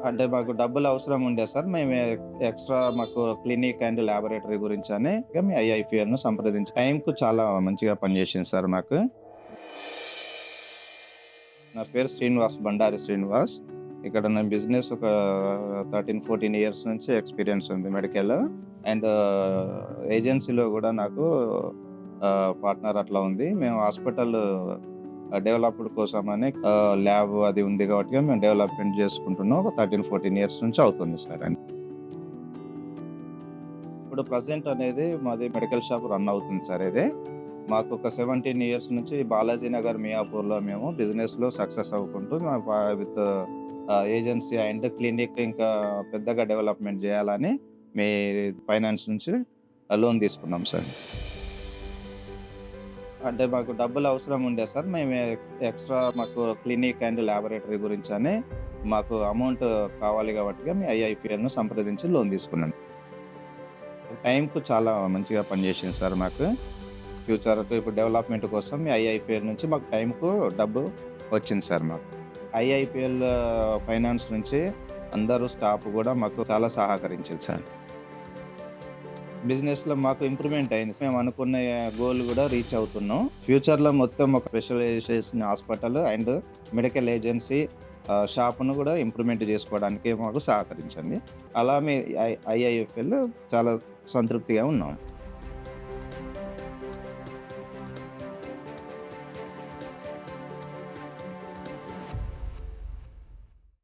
అంటే మాకు డబ్బులు అవసరం ఉండే సార్. మేము ఎక్స్‌ట్రా మాకు క్లినిక్ అండ్ లాబొరేటరీ గురించని మీ ఐఐపీఎల్‌ను సంప్రదించి టైంకు చాలా మంచిగా పనిచేసింది సార్ మాకు. నా పేరు శ్రీనివాస్, బండారి శ్రీనివాస్. ఇక్కడ నేను బిజినెస్ ఒక 13, 14 ఇయర్స్ నుంచి ఎక్స్‌పీరియన్స్ ఉంది మెడికల్. అండ్ ఏజెన్సీలో గూడా నాకు పార్ట్నర్ అట్లా ఉంది. మేము హాస్పిటల్ డెవలప్‌డ్ కోసమని ల్యాబ్ అది ఉంది గాబట్టి మేము డెవలప్‌మెంట్ జేసుకుంటున్నాం. ఒక 13, 14 ఇయర్స్ నుంచి అవుతుంది సార్ అని. ఇప్పుడు ప్రెజెంట్ అనేది మాది మెడికల్ షాప్ రన్ అవుతుంది సార్ ఇది. మాకొక 17 ఇయర్స్ నుంచి బాలాజీ నగర్, మియాపూర్‌లో మేము బిజినెస్‌లో సక్సెస్ అవ్వుకుంటూ విత్ ఏజెన్సీ అండ్ క్లినిక్ ఇంకా పెద్దగా డెవలప్‌మెంట్ జేయాలని మీ ఫైనాన్స్ నుంచి లోన్ తీసుకున్నాం సార్. అంటే మాకు డబ్బులు అవసరం ఉండే సార్. మేము ఎక్స్‌ట్రా మాకు క్లినిక్ అండ్ లాబొరేటరీ గురించని మాకు అమౌంట్ కావాలి గాబట్టిగా మీ ఐఐపీఎల్‌ను సంప్రదించి లోన్ తీసుకున్నాను. టైంకు చాలా మంచిగా పనిచేసింది సార్ మాకు. ఫ్యూచర్‌కు ఇప్పుడు డెవలప్‌మెంట్ కోసం ఈ ఐఐపీఎల్ నుంచి మాకు టైంకు డబ్బు వచ్చింది సార్ మాకు. ఐఐపీఎల్ ఫైనాన్స్ నుంచి అందరూ స్టాఫ్ గూడా మాకు చాలా సహకరించింది సార్. బిజినెస్‌లో మాకు ఇంప్రూవ్‌మెంట్ అయింది. మేము అనుకున్న గోల్ గూడా రీచ్ అవుతున్నాం. ఫ్యూచర్‌లో మొత్తం ఒక specialization hospital and medical agency షాప్‌ను గూడా ఇంప్రూవ్‌మెంట్ జేసుకోవడానికి మాకు సహకరించింది. అలా మీ ఐఐఎఫ్ఎల్ చాలా సంతృప్తిగా ఉన్నాం.